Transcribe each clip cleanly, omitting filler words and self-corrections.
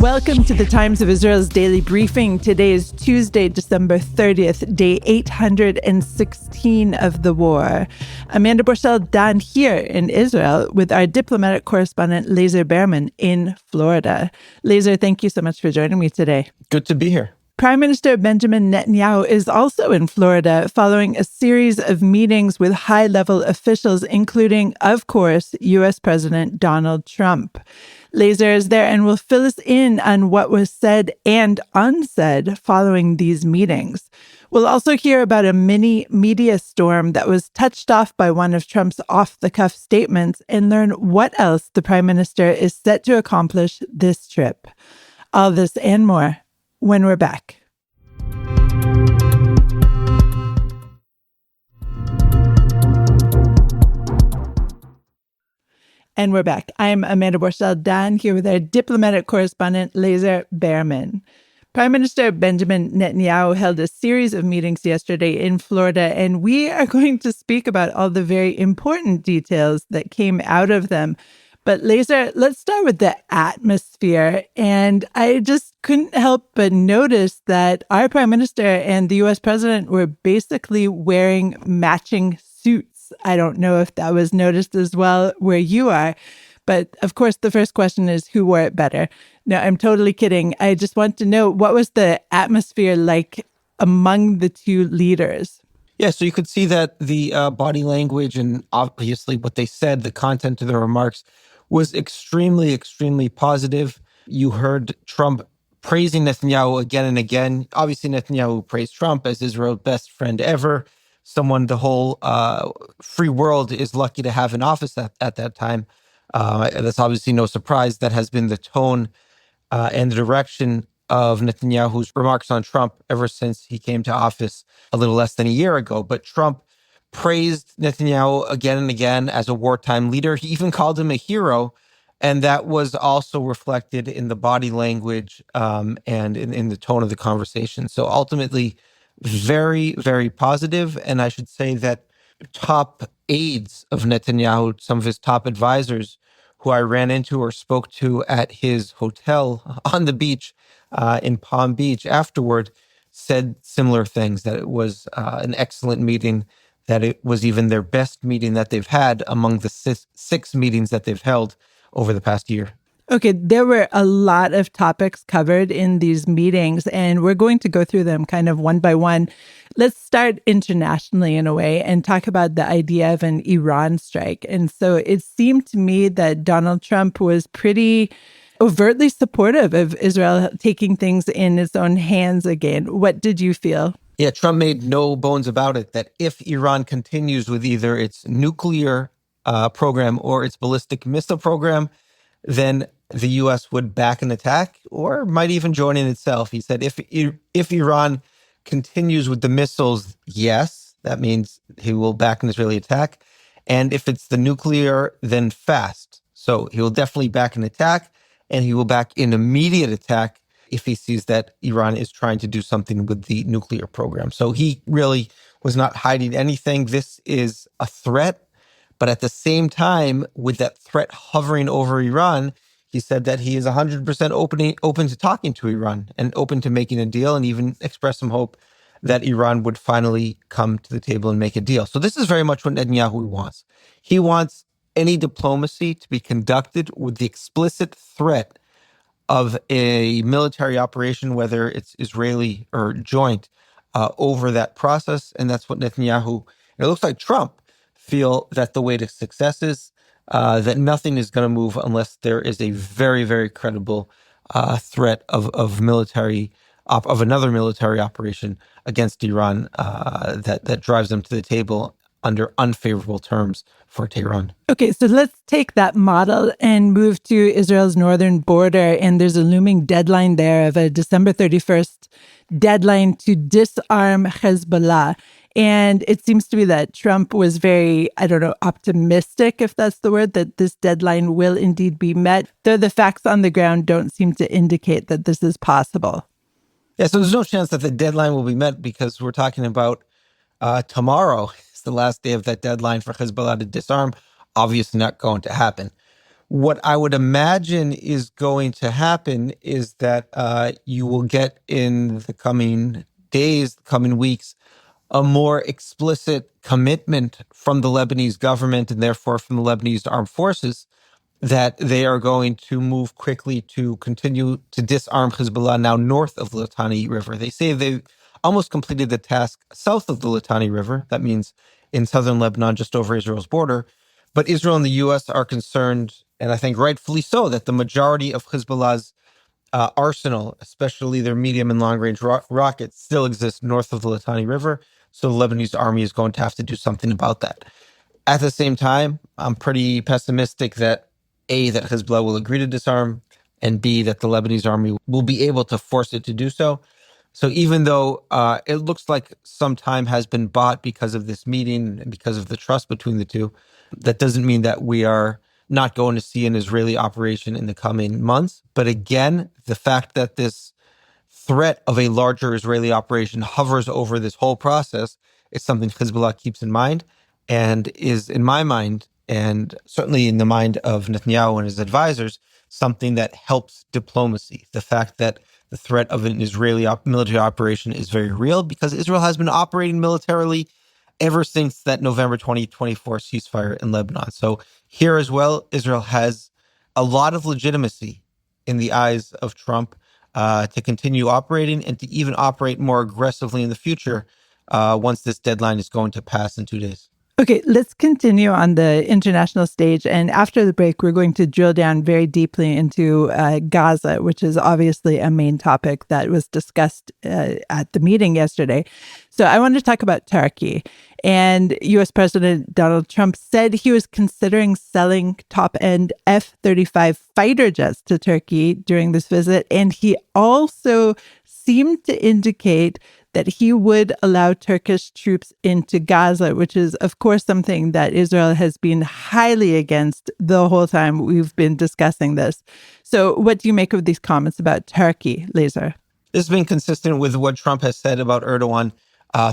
Welcome to the Times of Israel's daily briefing. Today is Tuesday, December 30th, day 816 of the war. Amanda Borschel-Dan here in Israel with our diplomatic correspondent Lazar Berman in Florida. Lazar, thank you so much for joining me today. Good to be here. Prime Minister Benjamin Netanyahu is also in Florida following a series of meetings with high-level officials, including, of course, U.S. President Donald Trump. Lazar is there and will fill us in on what was said and unsaid following these meetings. We'll also hear about a mini media storm that was touched off by one of Trump's off-the-cuff statements and learn what else the Prime Minister is set to accomplish this trip. All this and more when we're back. And we're back. I'm Amanda Borschel-Dan here with our diplomatic correspondent, Lazar Berman. Prime Minister Benjamin Netanyahu held a series of meetings yesterday in Florida, and we are going to speak about all the very important details that came out of them. But Lazar, let's start with the atmosphere. And I just couldn't help but notice that our Prime Minister and the U.S. President were basically wearing matching suits. I don't know if that was noticed as well where you are. But of course, the first question is who wore it better? No, I'm totally kidding. I just want to know, what was the atmosphere like among the two leaders? Yeah, so you could see that the body language and obviously what they said, the content of their remarks was extremely, extremely positive. You heard Trump praising Netanyahu again and again. Obviously, Netanyahu praised Trump as Israel's best friend ever, someone the whole free world is lucky to have in office at that time. That's obviously no surprise. That has been the tone and the direction of Netanyahu's remarks on Trump ever since he came to office a little less than a year ago. But Trump praised Netanyahu again and again as a wartime leader. He even called him a hero. And that was also reflected in the body language and in the tone of the conversation. So ultimately, very, very positive. And I should say that top aides of Netanyahu, some of his top advisors who I ran into or spoke to at his hotel on the beach in Palm Beach afterward, said similar things, that it was an excellent meeting, that it was even their best meeting that they've had among the six meetings that they've held over the past year. Okay, there were a lot of topics covered in these meetings, and we're going to go through them kind of one by one. Let's start internationally in a way and talk about the idea of an Iran strike. And so it seemed to me that Donald Trump was pretty overtly supportive of Israel taking things in its own hands again. What did you feel? Yeah, Trump made no bones about it that if Iran continues with either its nuclear program or its ballistic missile program, then the U.S. would back an attack or might even join in itself. He said if Iran continues with the missiles, yes, that means he will back an Israeli attack. And if it's the nuclear, then fast. So he will definitely back an attack, and he will back an immediate attack if he sees that Iran is trying to do something with the nuclear program. So he really was not hiding anything. This is a threat. But at the same time, with that threat hovering over Iran, he said that he is 100% open to talking to Iran and open to making a deal, and even expressed some hope that Iran would finally come to the table and make a deal. So this is very much what Netanyahu wants. He wants any diplomacy to be conducted with the explicit threat of a military operation, whether it's Israeli or joint, over that process. And that's what Netanyahu, and it looks like Trump, feel that the way to success is that nothing is going to move unless there is a very, very credible threat of another military operation against Iran that drives them to the table under unfavorable terms for Tehran. Okay, so let's take that model and move to Israel's northern border. And there's a looming deadline there of a December 31st deadline to disarm Hezbollah. And it seems to be that Trump was very, optimistic, if that's the word, that this deadline will indeed be met, though the facts on the ground don't seem to indicate that this is possible. Yeah, so there's no chance that the deadline will be met because we're talking about tomorrow is the last day of that deadline for Hezbollah to disarm. Obviously not going to happen. What I would imagine is going to happen is that you will get in the coming days, coming weeks, a more explicit commitment from the Lebanese government and therefore from the Lebanese armed forces that they are going to move quickly to continue to disarm Hezbollah now north of the Litani River. They say they've almost completed the task south of the Litani River. That means in southern Lebanon, just over Israel's border. But Israel and the U.S. are concerned, and I think rightfully so, that the majority of Hezbollah's arsenal, especially their medium and long range rockets, still exists north of the Litani River. So the Lebanese army is going to have to do something about that. At the same time, I'm pretty pessimistic that A, that Hezbollah will agree to disarm, and B, that the Lebanese army will be able to force it to do so. So even though it looks like some time has been bought because of this meeting and because of the trust between the two, that doesn't mean that we are not going to see an Israeli operation in the coming months. But again, the fact that this threat of a larger Israeli operation hovers over this whole process is something Hezbollah keeps in mind and is, in my mind, and certainly in the mind of Netanyahu and his advisors, something that helps diplomacy. The fact that the threat of an Israeli military operation is very real because Israel has been operating militarily ever since that November 2024 ceasefire in Lebanon. So here as well, Israel has a lot of legitimacy in the eyes of Trump to continue operating and to even operate more aggressively in the future once this deadline is going to pass in 2 days. Okay, let's continue on the international stage. And after the break, we're going to drill down very deeply into Gaza, which is obviously a main topic that was discussed at the meeting yesterday. So I want to talk about Turkey. And U.S. President Donald Trump said he was considering selling top-end F-35 fighter jets to Turkey during this visit. And he also seemed to indicate that he would allow Turkish troops into Gaza, which is, of course, something that Israel has been highly against the whole time we've been discussing this. So what do you make of these comments about Turkey, Lazar? This has been consistent with what Trump has said about Erdogan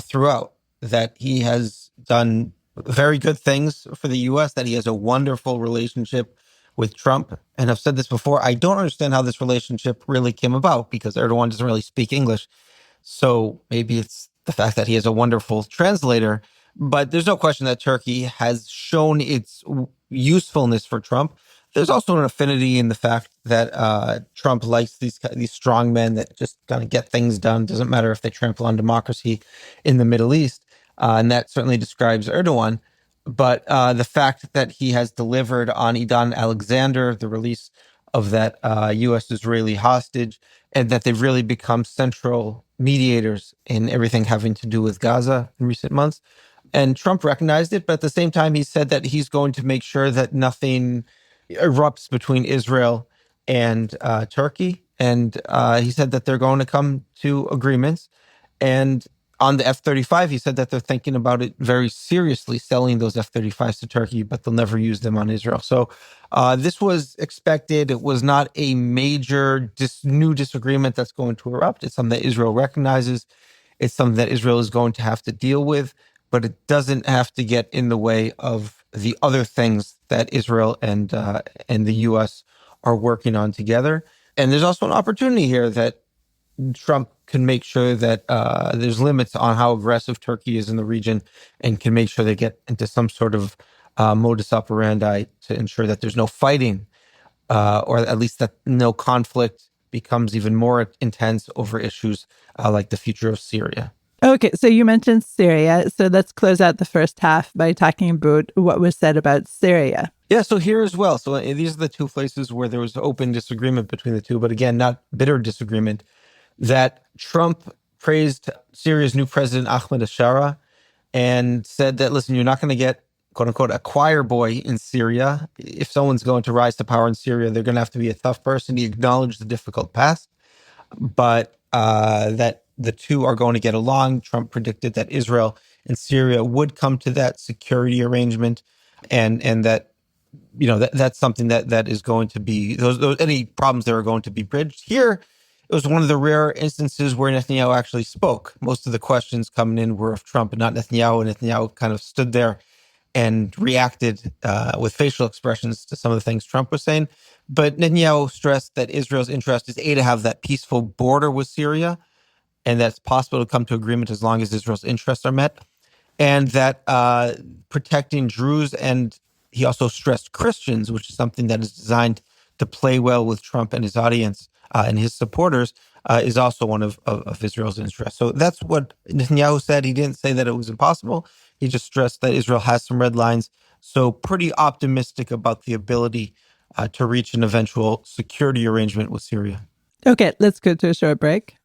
throughout, that he has done very good things for the U.S., that he has a wonderful relationship with Trump. And I've said this before, I don't understand how this relationship really came about because Erdogan doesn't really speak English. So maybe it's the fact that he is a wonderful translator, but there's no question that Turkey has shown its usefulness for Trump. There's also an affinity in the fact that Trump likes these strong men that just kind of get things done. Doesn't matter if they trample on democracy in the Middle East. And that certainly describes Erdogan. But the fact that he has delivered on Idan Alexander, the release of that U.S.-Israeli hostage, and that they've really become central mediators in everything having to do with Gaza in recent months. And Trump recognized it, but at the same time, he said that he's going to make sure that nothing erupts between Israel and Turkey. And he said that they're going to come to agreements. And on the F-35, he said that they're thinking about it very seriously, selling those F-35s to Turkey, but they'll never use them on Israel. So this was expected. It was not a major new disagreement that's going to erupt. It's something that Israel recognizes. It's something that Israel is going to have to deal with, but it doesn't have to get in the way of the other things that Israel and the U.S. are working on together. And there's also an opportunity here that Trump can make sure that there's limits on how aggressive Turkey is in the region and can make sure they get into some sort of modus operandi to ensure that there's no fighting or at least that no conflict becomes even more intense over issues like the future of Syria. Okay, so you mentioned Syria. So let's close out the first half by talking about what was said about Syria. Yeah, so here as well. So these are the two places where there was open disagreement between the two, but again, not bitter disagreement. That Trump praised Syria's new president, Ahmed al-Shara, and said that, listen, you're not going to get, quote unquote, a choir boy in Syria. If someone's going to rise to power in Syria, they're going to have to be a tough person. He acknowledged the difficult past, but that the two are going to get along. Trump predicted that Israel and Syria would come to that security arrangement, and that that's something that is going to be those any problems that are going to be bridged. Here, it was one of the rare instances where Netanyahu actually spoke. Most of the questions coming in were of Trump and not Netanyahu. And Netanyahu kind of stood there and reacted with facial expressions to some of the things Trump was saying. But Netanyahu stressed that Israel's interest is to have that peaceful border with Syria, and that it's possible to come to agreement as long as Israel's interests are met, and that protecting Druze, and he also stressed Christians, which is something that is designed to play well with Trump and his audience and his supporters, is also one of Israel's interests. So that's what Netanyahu said. He didn't say that it was impossible. He just stressed that Israel has some red lines. So pretty optimistic about the ability to reach an eventual security arrangement with Syria. Okay, let's go to a short break.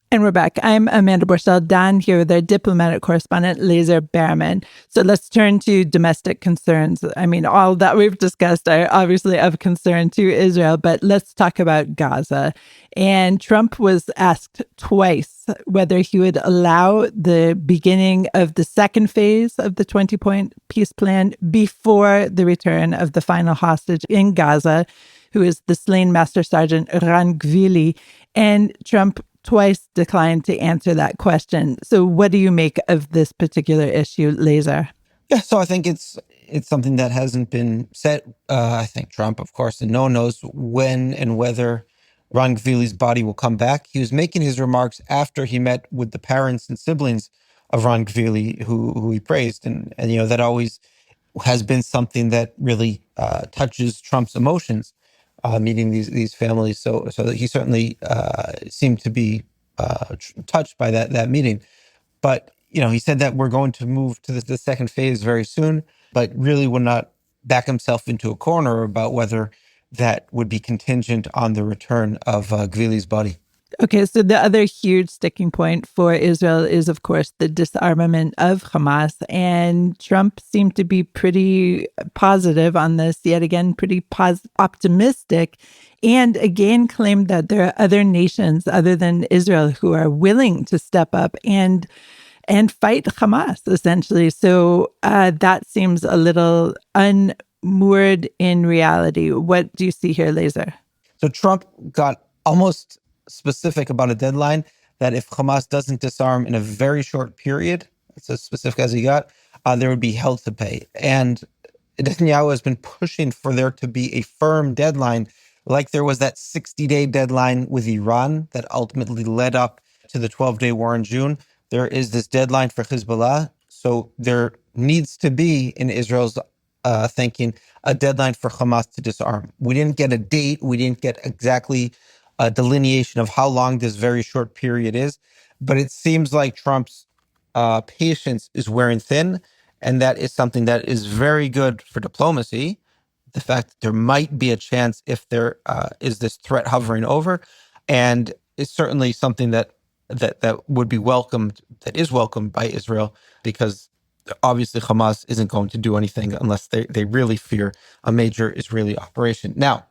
And we're back. I'm Amanda Borschel-Dan here with our diplomatic correspondent, Lazar Berman. So let's turn to domestic concerns. I mean, all that we've discussed are obviously of concern to Israel, but let's talk about Gaza. And Trump was asked twice whether he would allow the beginning of the second phase of the 20-point peace plan before the return of the final hostage in Gaza, who is the slain Master Sergeant Ran Gvili. And Trump twice declined to answer that question. So what do you make of this particular issue, Lazar? Yeah, so I think it's something that hasn't been set. I think Trump, of course, and no one knows when and whether Ron Gvili's body will come back. He was making his remarks after he met with the parents and siblings of Ron Gvili, who he praised, and that always has been something that really touches Trump's emotions. Meeting these families, so that he certainly seemed to be touched by that meeting. But he said that we're going to move to the second phase very soon, but really would not back himself into a corner about whether that would be contingent on the return of Gvili's body. Okay, so the other huge sticking point for Israel is, of course, the disarmament of Hamas. And Trump seemed to be pretty positive on this, yet again, pretty optimistic, and again claimed that there are other nations other than Israel who are willing to step up and fight Hamas, essentially. So that seems a little unmoored in reality. What do you see here, Lazar? So Trump got almost specific about a deadline, that if Hamas doesn't disarm in a very short period, it's as specific as he got, there would be hell to pay. And Netanyahu has been pushing for there to be a firm deadline, like there was that 60-day deadline with Iran that ultimately led up to the 12-day war in June. There is this deadline for Hezbollah. So there needs to be, in Israel's thinking, a deadline for Hamas to disarm. We didn't get a date. We didn't get exactly a delineation of how long this very short period is. But it seems like Trump's patience is wearing thin. And that is something that is very good for diplomacy. The fact that there might be a chance if there is this threat hovering over. And it's certainly something that would be welcomed, that is welcomed by Israel, because obviously Hamas isn't going to do anything unless they really fear a major Israeli operation. Now,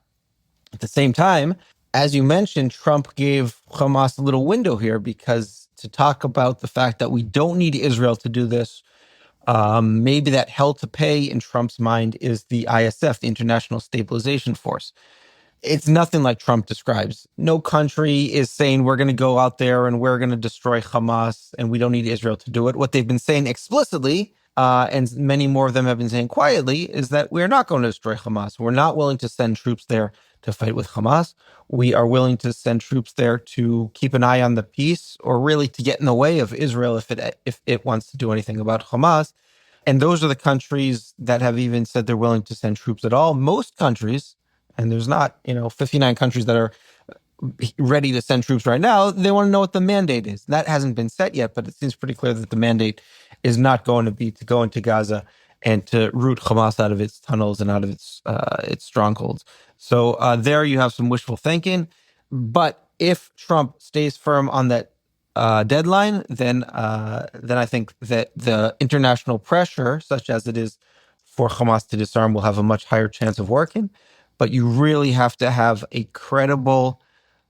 at the same time, as you mentioned, Trump gave Hamas a little window here, because to talk about the fact that we don't need Israel to do this, maybe that hell to pay in Trump's mind is the ISF, the International Stabilization Force. It's nothing like Trump describes. No country is saying we're going to go out there and we're going to destroy Hamas and we don't need Israel to do it. What they've been saying explicitly, and many more of them have been saying quietly, is that we're not going to destroy Hamas. We're not willing to send troops there to fight with Hamas. We are willing to send troops there to keep an eye on the peace, or really to get in the way of Israel if it wants to do anything about Hamas. And those are the countries that have even said they're willing to send troops at all. Most countries, and there's not 59 countries that are ready to send troops right now, they want to know what the mandate is. That hasn't been set yet, but it seems pretty clear that the mandate is not going to be to go into Gaza and to root Hamas out of its tunnels and out of its strongholds. So there you have some wishful thinking. But if Trump stays firm on that deadline, then I think that the international pressure, such as it is for Hamas to disarm, will have a much higher chance of working. But you really have to have a credible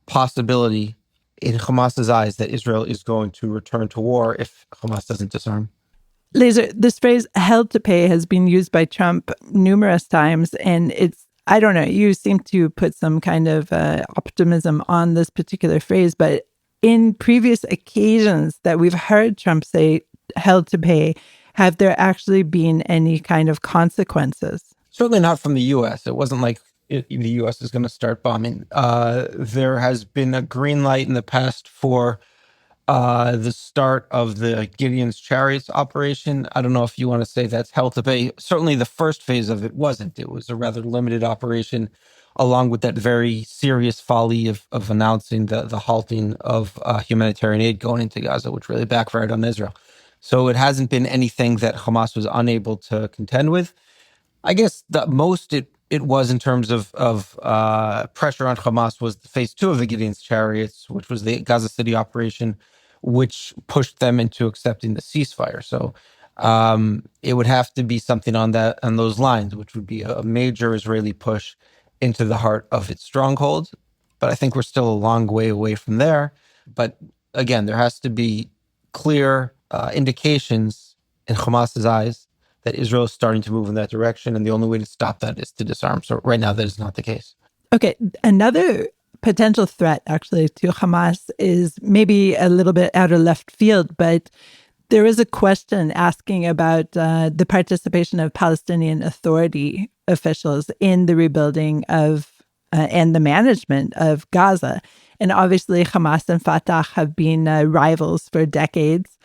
possibility in Hamas's eyes that Israel is going to return to war if Hamas doesn't disarm. Lazar, this phrase hell to pay has been used by Trump numerous times, and it's I don't know, you seem to put some kind of optimism on this particular phrase, but in previous occasions that we've heard Trump say held to pay, have there actually been any kind of consequences? Certainly not from the U.S. It wasn't like the U.S. is going to start bombing. There has been a green light in the past for the start of the Gideon's Chariots operation. I don't know if you want to say that's hell to pay. Certainly the first phase of it wasn't. It was a rather limited operation, along with that very serious folly of announcing the halting of humanitarian aid going into Gaza, which really backfired on Israel. So it hasn't been anything that Hamas was unable to contend with. I guess the most it was in terms of pressure on Hamas was phase two of the Gideon's Chariots, which was the Gaza City operation, which pushed them into accepting the ceasefire. So it would have to be something on those lines, which would be a major Israeli push into the heart of its stronghold. But I think we're still a long way away from there. But again, there has to be clear indications in Hamas's eyes that Israel is starting to move in that direction. And the only way to stop that is to disarm. So right now, that is not the case. Okay. Another potential threat, actually, to Hamas is maybe a little bit out of left field, but there is a question asking about the participation of Palestinian Authority officials in the rebuilding of and the management of Gaza. And obviously, Hamas and Fatah have been rivals for decades.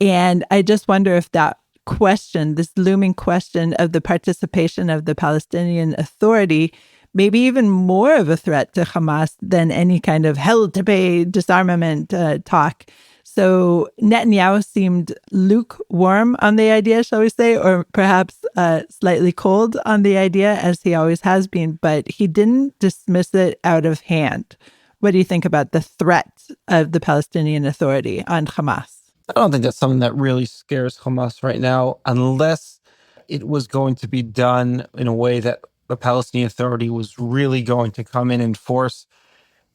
And I just wonder if that question, this looming question of the participation of the Palestinian Authority, maybe even more of a threat to Hamas than any kind of hell to pay disarmament talk. So Netanyahu seemed lukewarm on the idea, shall we say, or perhaps slightly cold on the idea, as he always has been, but he didn't dismiss it out of hand. What do you think about the threat of the Palestinian Authority on Hamas? I don't think that's something that really scares Hamas right now, unless it was going to be done in a way that the Palestinian Authority was really going to come in and force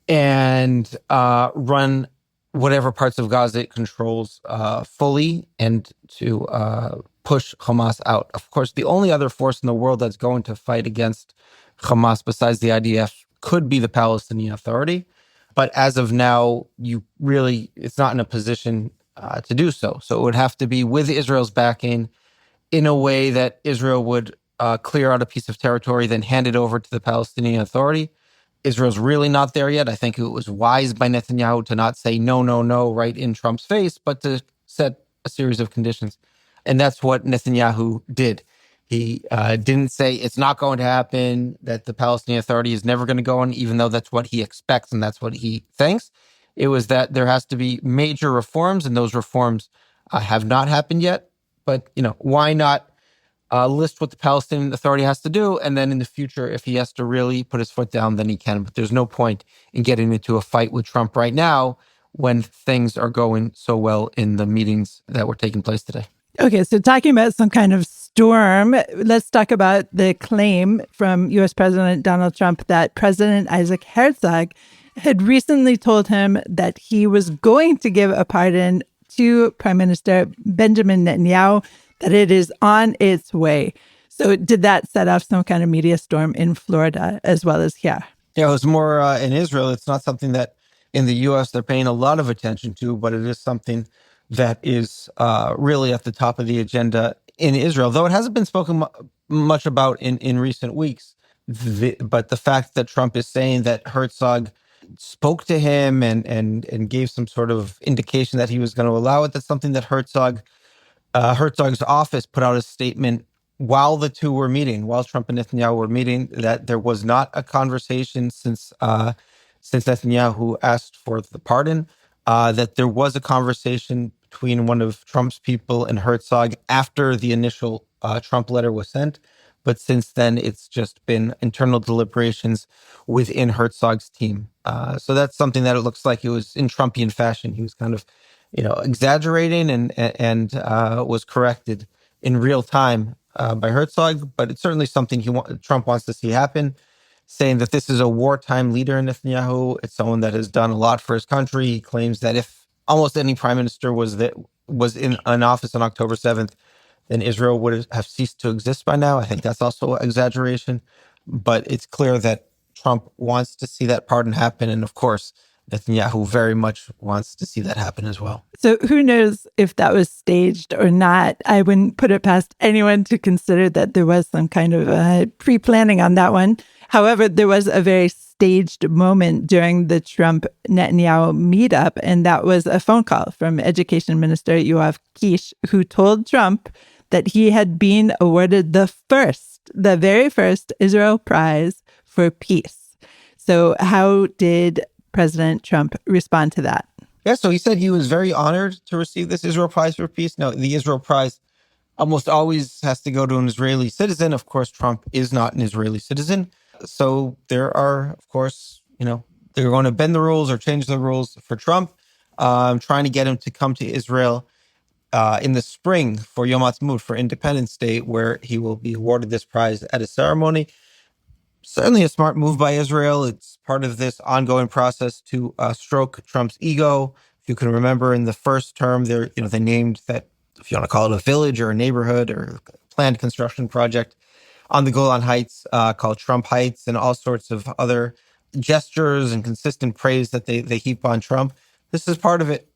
and run whatever parts of Gaza it controls fully and to push Hamas out. Of course, the only other force in the world that's going to fight against Hamas besides the IDF could be the Palestinian Authority. But as of now, it's not in a position to do so. So it would have to be with Israel's backing in a way that Israel would clear out a piece of territory, then hand it over to the Palestinian Authority. Israel's really not there yet. I think it was wise by Netanyahu to not say no, no, no right in Trump's face, but to set a series of conditions. And that's what Netanyahu did. He didn't say it's not going to happen, that the Palestinian Authority is never going to go in, even though that's what he expects and that's what he thinks. It was that there has to be major reforms, and those reforms have not happened yet. But, why not list what the Palestinian Authority has to do, and then in the future, if he has to really put his foot down, then he can. But there's no point in getting into a fight with Trump right now when things are going so well in the meetings that were taking place today. Okay, so talking about some kind of storm, let's talk about the claim from U.S. President Donald Trump that President Isaac Herzog had recently told him that he was going to give a pardon to Prime Minister Benjamin Netanyahu, that it is on its way. So did that set off some kind of media storm in Florida as well as here? Yeah, it was more in Israel. It's not something that in the U.S. they're paying a lot of attention to, but it is something that is really at the top of the agenda in Israel, though it hasn't been spoken much about in recent weeks. But the fact that Trump is saying that Herzog spoke to him and gave some sort of indication that he was going to allow it, that's something that Herzog's office put out a statement while the two were meeting, while Trump and Netanyahu were meeting, that there was not a conversation since Netanyahu asked for the pardon, that there was a conversation between one of Trump's people and Herzog after the initial Trump letter was sent. But since then, it's just been internal deliberations within Herzog's team. So that's something that it looks like it was in Trumpian fashion. He was kind of, exaggerating and was corrected in real time by Herzog. But it's certainly something Trump wants to see happen, saying that this is a wartime leader in Netanyahu. It's someone that has done a lot for his country. He claims that if almost any prime minister was in an office on October 7th, then Israel would have ceased to exist by now. I think that's also exaggeration. But it's clear that Trump wants to see that pardon happen. And of course, Netanyahu very much wants to see that happen as well. So who knows if that was staged or not? I wouldn't put it past anyone to consider that there was some kind of pre-planning on that one. However, there was a very staged moment during the Trump-Netanyahu meetup, and that was a phone call from Education Minister Yoav Kish, who told Trump that he had been awarded the very first Israel Prize for Peace. So how did President Trump respond to that? Yeah, so he said he was very honored to receive this Israel Prize for Peace. Now, the Israel Prize almost always has to go to an Israeli citizen. Of course, Trump is not an Israeli citizen. So there are, of course, they're going to bend the rules or change the rules for Trump, trying to get him to come to Israel in the spring for Yom Ha'atzmaut, for Independence Day, where he will be awarded this prize at a ceremony. Certainly a smart move by Israel. It's part of this ongoing process to stroke Trump's ego. If you can remember, in the first term, they named that, if you want to call it a village or a neighborhood or a planned construction project on the Golan Heights called Trump Heights, and all sorts of other gestures and consistent praise that they heap on Trump. This is part of it,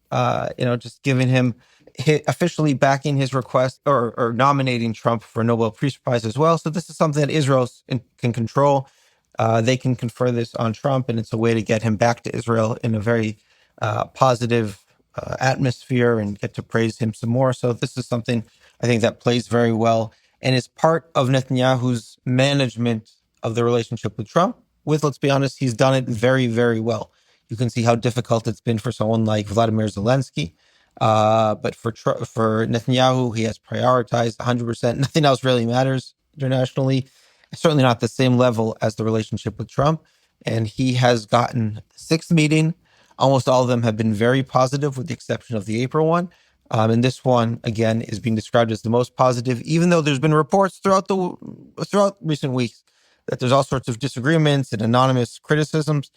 just giving him officially backing his request or nominating Trump for a Nobel Peace Prize as well. So this is something that Israel can control. They can confer this on Trump, and it's a way to get him back to Israel in a very positive atmosphere and get to praise him some more. So this is something I think that plays very well and is part of Netanyahu's management of the relationship with Trump. Let's be honest, he's done it very, very well. You can see how difficult it's been for someone like Vladimir Zelensky. But for Netanyahu, he has prioritized 100%. Nothing else really matters internationally. Certainly not the same level as the relationship with Trump. And he has gotten the sixth meeting. Almost all of them have been very positive, with the exception of the April one. And this one, again, is being described as the most positive, even though there's been reports throughout recent weeks that there's all sorts of disagreements and anonymous criticisms.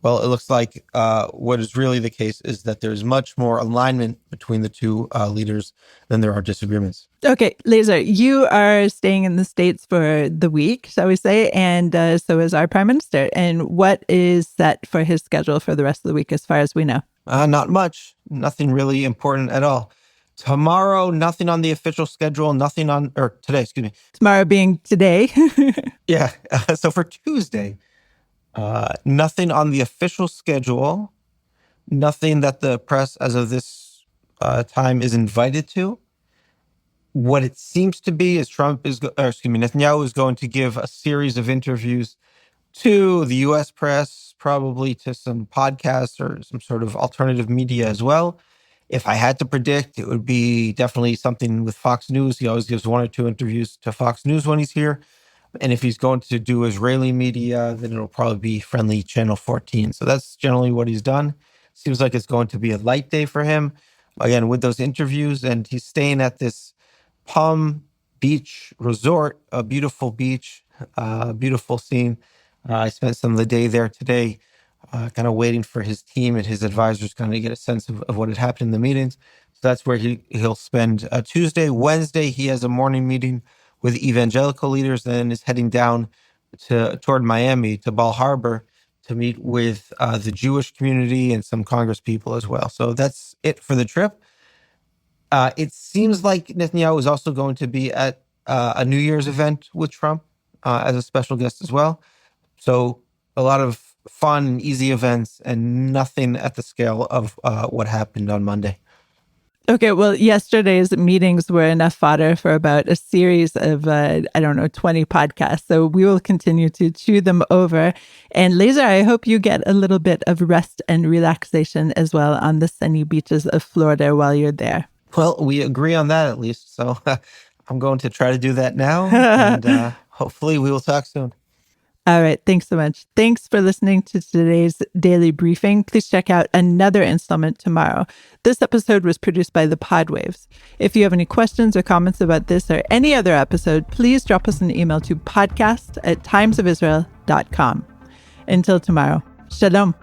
Well, it looks like what is really the case is that there's much more alignment between the two leaders than there are disagreements. Okay, Lazar, you are staying in the States for the week, shall we say, and so is our Prime Minister. And what is set for his schedule for the rest of the week, as far as we know? Not much. Nothing really important at all. Tomorrow, nothing on the official schedule, today, excuse me. Tomorrow being today. Yeah, so for Tuesday, nothing on the official schedule, nothing that the press as of this time is invited to. What it seems to be is Netanyahu is going to give a series of interviews to the U.S. press, probably to some podcasts or some sort of alternative media as well. If I had to predict, it would be definitely something with Fox News. He always gives one or two interviews to Fox News when he's here. And if he's going to do Israeli media, then it'll probably be friendly Channel 14. So that's generally what he's done. Seems like it's going to be a light day for him, again, with those interviews. And he's staying at this Palm Beach resort, a beautiful beach, beautiful scene. I spent some of the day there today, kind of waiting for his team and his advisors kind of get a sense of what had happened in the meetings. So that's where he'll spend Tuesday. Wednesday, he has a morning meeting with evangelical leaders, then is heading down toward Miami to Bal Harbor to meet with the Jewish community and some Congress people as well. So that's it for the trip. It seems like Netanyahu is also going to be at a New Year's event with Trump as a special guest as well. So a lot of fun and easy events and nothing at the scale of what happened on Monday. Okay, well, yesterday's meetings were enough fodder for about a series of, 20 podcasts. So we will continue to chew them over. And Lazar, I hope you get a little bit of rest and relaxation as well on the sunny beaches of Florida while you're there. Well, we agree on that at least. So I'm going to try to do that now. And hopefully we will talk soon. All right. Thanks so much. Thanks for listening to today's daily briefing. Please check out another installment tomorrow. This episode was produced by the Podwaves. If you have any questions or comments about this or any other episode, please drop us an email to podcast@timesofisrael.com. Until tomorrow, shalom.